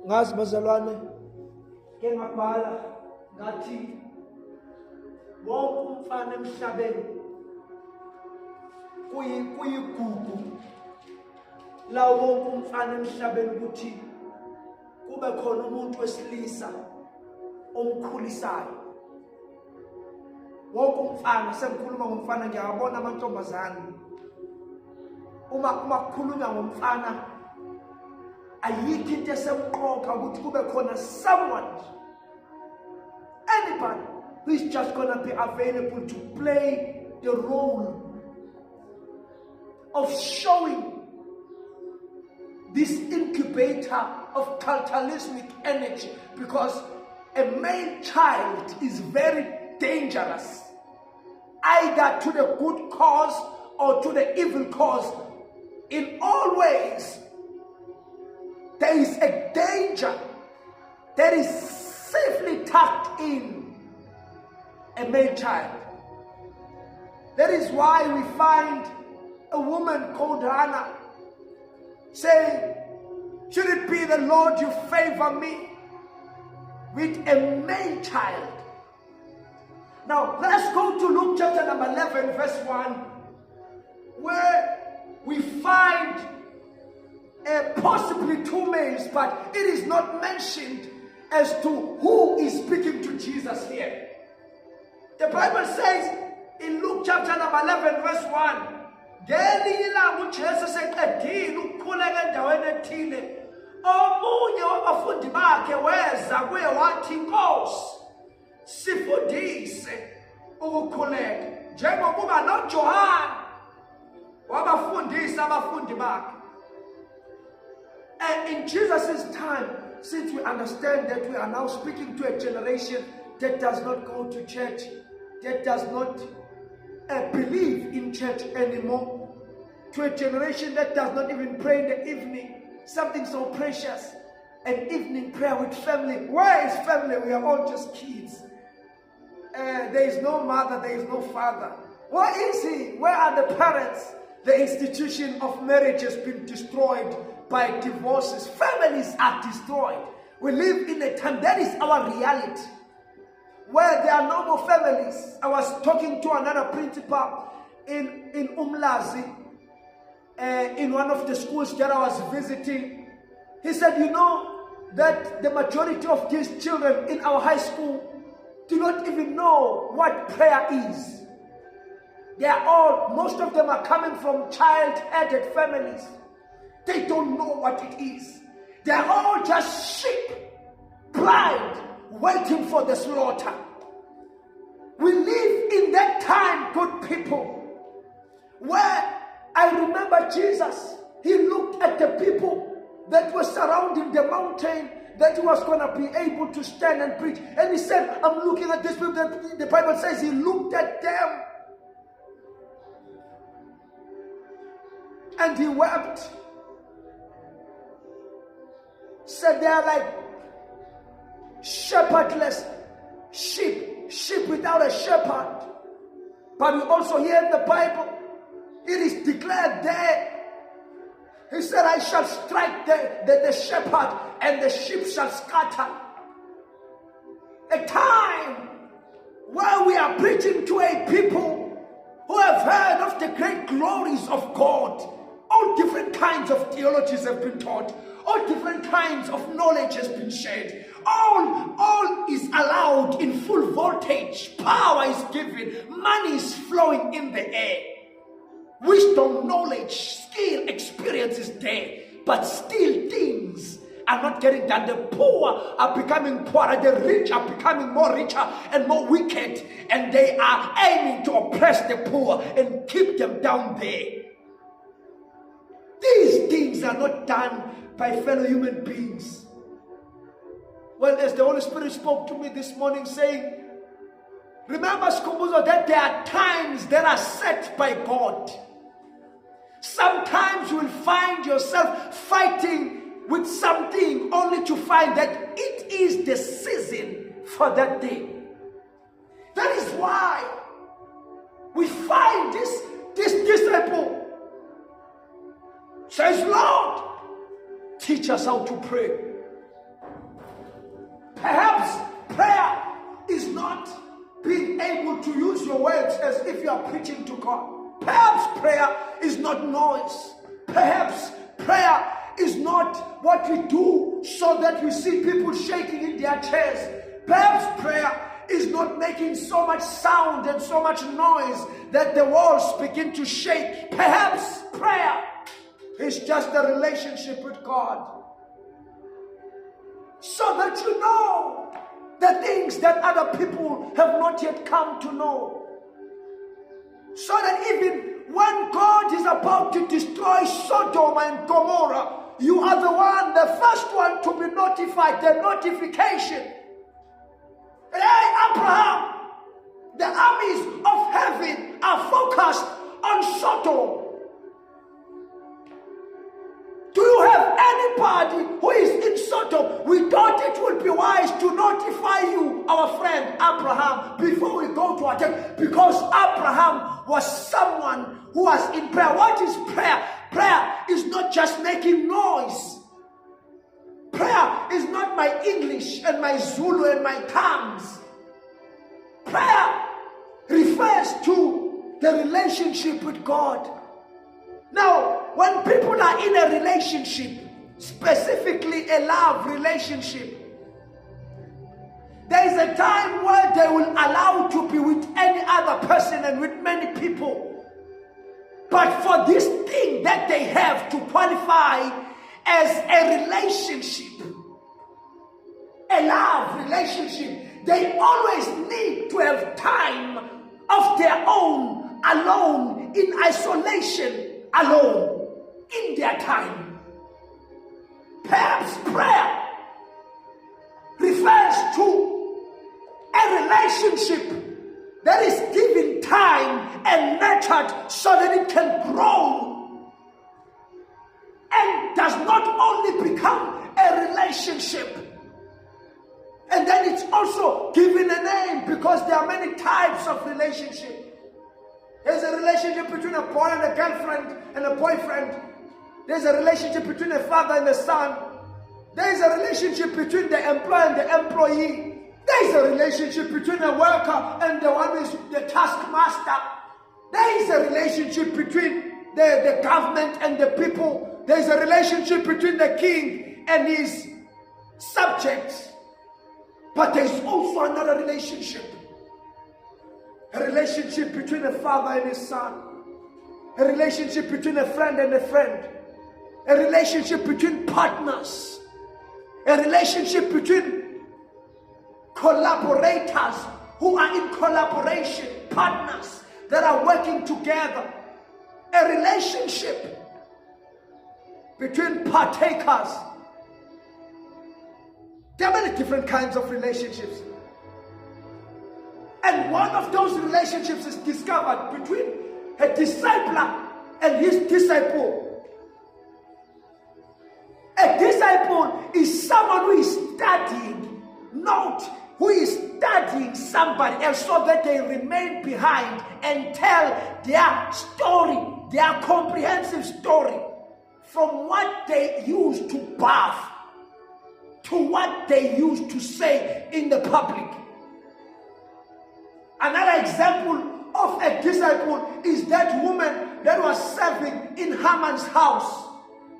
ngazi bazalwane ke ngabhala ngathi wonke umfana emhlabeni kuyigugu la wonke umfana emhlabeni ukuthi kube khona umuntu wesilisa omkhulisayo. Wonke umfana, sengikhuluma ngomfana ngiyabona amantombazane uma kukhulunywa ngomfana ayikho into esemqoka ukuthi kube khona someone, anybody who is just going to be available to play the role of showing this incubator of catalytic energy, because a male child is very dangerous, either to the good cause or to the evil cause. In all ways, there is a danger that is safely tucked in a male child. That is why we find a woman called Hannah saying, should it be the Lord you favor me with a male child? Now let's go to Luke chapter number 11 verse 1, where we find possibly two males, but it is not mentioned as to who is speaking to Jesus here. The Bible says in Luke chapter number 11 verse 1, ngelinye ilanga uJesu seqedile ukukhuleka endaweni ethile, omunye wabafundi bakhe weza kuye wathi, Nkosi, sifundise ukukhuleka njengokuba noJohane wabafundisa abafundi bakhe. And in Jesus' time, since we understand that we are now speaking to a generation that does not go to church, that does not believe in church anymore, to a generation that does not even pray in the evening, something so precious, an evening prayer with family. Where is family? We are all just kids. There is no mother, there is no father. Where is he? Where are the parents? The institution of marriage has been destroyed by divorces. Families are destroyed. We live in a time, that is our reality, where there are no more families. I was talking to another principal in Umlazi, in one of the schools that I was visiting. He said, you know that the majority of these children in our high school do not even know what prayer is. Most of them are coming from child-headed families. They don't know what it is. They are all just sheep, blind, waiting for the slaughter. We live in that time, good people, where I remember Jesus, he looked at the people that were surrounding the mountain that he was going to be able to stand and preach. And he said, I'm looking at these people. The Bible says he looked at them and he wept. Said they are like shepherdless sheep without a shepherd. But we also hear in the Bible, it is declared there, he said, I shall strike the shepherd and the sheep shall scatter. A time where we are preaching to a people who have heard of the great glories of God. All different kinds of theologies have been taught. All different kinds of knowledge has been shared. All is allowed in full voltage. Power is given. Money is flowing in the air. Wisdom, knowledge, skill, experience is there. But still things are not getting done. The poor are becoming poorer. The rich are becoming more richer and more wicked. And they are aiming to oppress the poor and keep them down there. These things are not done by fellow human beings. Well, as the Holy Spirit spoke to me this morning saying, remember, Skumbuzo, that there are times that are set by God. Sometimes you will find yourself fighting with something only to find that it is the season for that thing. That is why we find this disciple says, Lord, teach us how to pray. Perhaps prayer is not being able to use your words as if you are preaching to God. Perhaps prayer is not noise. Perhaps prayer is not what we do so that we see people shaking in their chairs. Perhaps prayer is not making so much sound and so much noise that the walls begin to shake. Perhaps prayer is just a relationship with God, so that you know the things that other people have not yet come to know. So that even when God is about to destroy Sodom and Gomorrah, you are the first one to be notified, the notification. Hey, Abraham, the armies of heaven are focused on Sodom. Do you have anybody who is in Sodom? We thought it would be wise to notify you, our friend Abraham, before we go to attack, because Abraham was someone who was in prayer. What is prayer? Prayer is not just making noise. Prayer is not my English and my Zulu and my tongues. Prayer refers to the relationship with God. Now, when people are in a relationship, specifically a love relationship, there is a time where they will allow to be with any other person and with many people. But for this thing that they have to qualify as a relationship, a love relationship, they always need to have time of their own, alone, in isolation, alone, in their time. Perhaps prayer refers to a relationship that is given time and nurtured so that it can grow and does not only become a relationship, and then it's also given a name, because there are many types of relationship. There's a relationship between a boy and a girlfriend and a boyfriend. There's a relationship between a father and a son. There's a relationship between the employer and the employee. There's a relationship between a worker and the one who is the taskmaster. There is a relationship between the government and the people. There's a relationship between the king and his subjects. But there's also another relationship. A relationship between a father and his son. A relationship between a friend and a friend. A relationship between partners. A relationship between collaborators who are in collaboration. Partners that are working together. A relationship between partakers. There are many different kinds of relationships. And one of those relationships is discovered between a discipler and his disciple. A disciple is someone who is studying, not who is studying somebody else so that they remain behind and tell their story, their comprehensive story, from what they used to bath to what they used to say in the public. Another example of a disciple is that woman that was serving in Haman's house.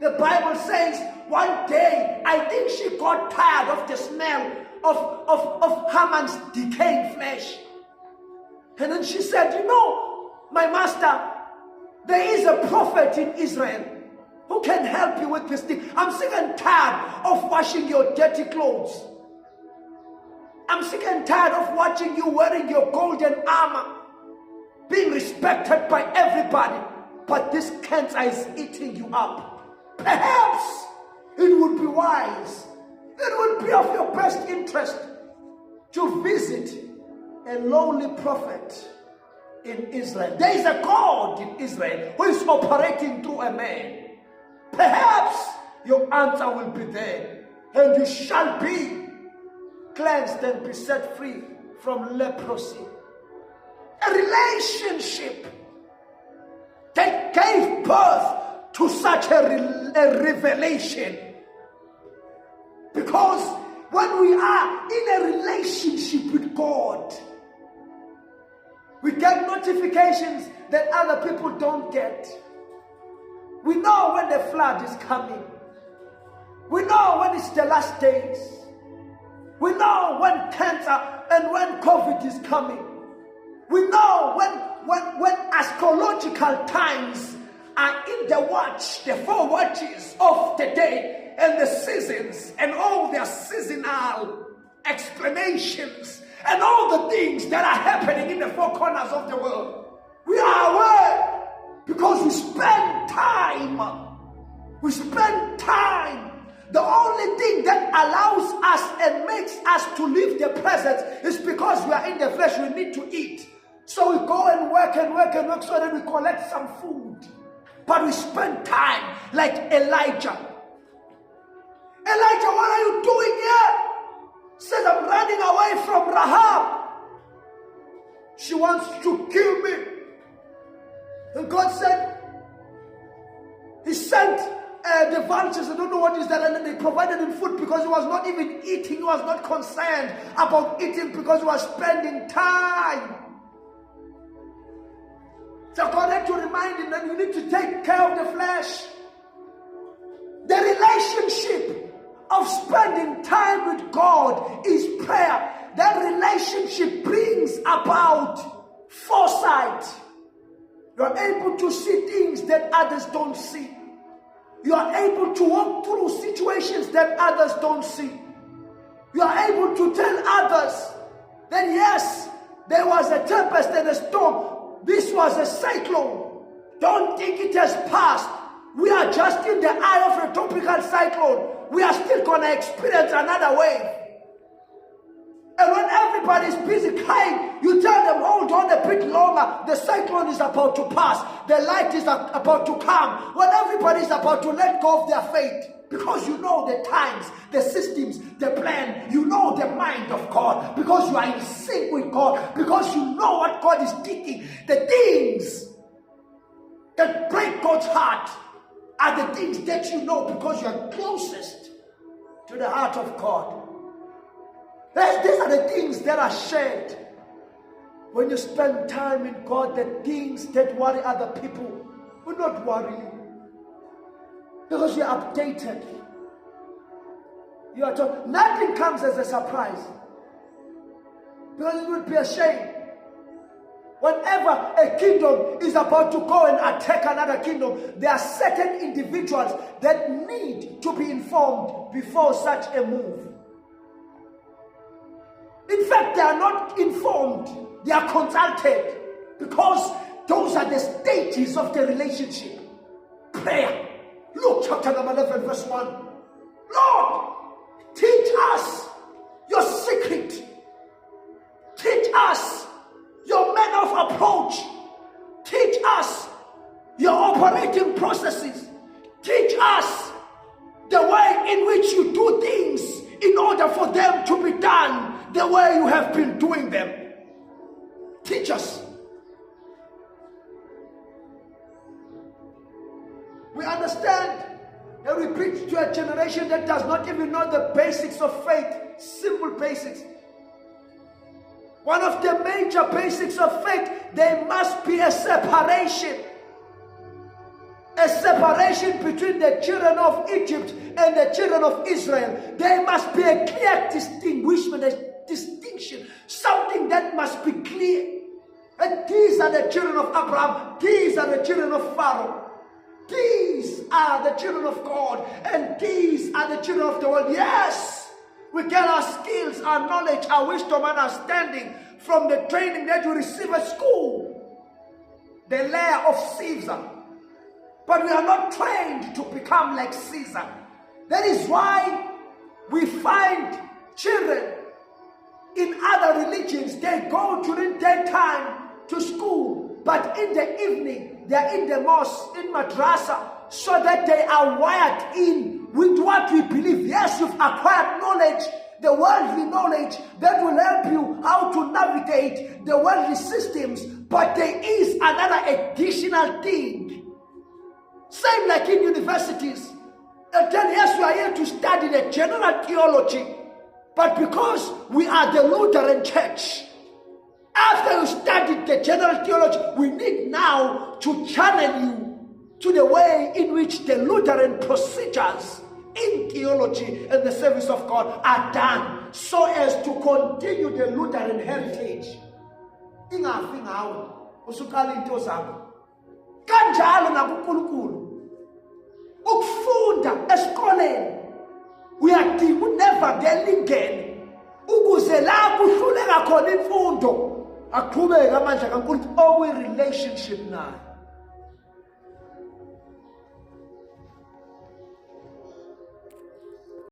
The Bible says one day, I think she got tired of the smell of Haman's decaying flesh. And then she said, you know, my master, there is a prophet in Israel who can help you with this thing. I'm sick and tired of washing your dirty clothes. I'm sick and tired of watching you wearing your golden armor, being respected by everybody, but this cancer is eating you up. Perhaps it would be wise, it would be of your best interest to visit a lowly prophet in Israel. There is a God in Israel who is operating through a man. Perhaps your answer will be there, and you shall be cleansed and be set free from leprosy. A relationship that gave birth to such a revelation, because when we are in a relationship with God. We get notifications that other people don't get. We know when the flood is coming. We know when it's the last days. We know when cancer and when COVID is coming. We know when astrological times are in the watch, the 4 watches of the day and the seasons and all their seasonal explanations and all the things that are happening in the 4 corners of the world. We are aware because we spend time. We spend time. The only thing that allows us and makes us to leave the presence is because we are in the flesh. We need to eat. So we go and work so that we collect some food. But we spend time like Elijah. Elijah, what are you doing here? Says, I'm running away from Rahab. She wants to kill me. And God said, He sent the vultures, I don't know what is that, and then they provided him food because he was not even eating. He was not concerned about eating because he was spending time. So God had to remind him that you need to take care of the flesh. The relationship of spending time with God is prayer. That relationship brings about foresight. You are able to see things that others don't see. You are able to walk through situations that others don't see. You are able to tell others that yes, there was a tempest and a storm. This was a cyclone. Don't think it has passed. We are just in the eye of a tropical cyclone. We are still going to experience another wave. And when everybody is busy crying, you tell them, hold on a bit longer. The cyclone is about to pass. The light is about to come. When everybody is about to let go of their faith. Because you know the times, the systems, the plan. You know the mind of God. Because you are in sync with God. Because you know what God is thinking. The things that break God's heart are the things that you know because you are closest to the heart of God. These are the things that are shared when you spend time in God. The things that worry other people will not worry you because you're updated. You are told nothing comes as a surprise because it would be a shame. Whenever a kingdom is about to go and attack another kingdom, there are certain individuals that need to be informed before such a move. In fact, they are not informed, they are consulted because those are the stages of the relationship. Prayer. Luke chapter number 11 verse 1. Lord, teach us your secret. Teach us your manner of approach. Teach us your operating processes. Teach us the way in which you do things in order for them to be done the way you have been doing them. Teach us. We understand that we preach to a generation that does not even know the basics of faith. Simple basics. One of the major basics of faith, there must be a separation. A separation between the children of Egypt and the children of Israel. There must be a clear distinguishment, a distinction, something that must be clear. And these are the children of Abraham, these are the children of Pharaoh. These are the children of God, and these are the children of the world. Yes, we get our skills, our knowledge, our wisdom, and our standing from the training that you receive at school, the layer of Caesar. But we are not trained to become like Caesar. That is why we find children in other religions, they go during daytime to school, but in the evening, they are in the mosque, in madrasa, so that they are wired in with what we believe. Yes, you've acquired knowledge, the worldly knowledge that will help you how to navigate the worldly systems, but there is another additional thing. Same like in universities. And then yes, you are here to study the general theology, But because we are the Lutheran Church, after you studied the general theology, we need now to channel you to the way in which the Lutheran procedures in theology and the service of God are done, so as to continue the Lutheran heritage. Ingafi ngawe usukala into zakho kanjalo nakuNkulunkulu ukufunda esikoleni uyadinga unever ngelingene ukuze la kuhluleka khona imfundo aqhubeke amandla kaNkulunkulu okuyi relationship naye.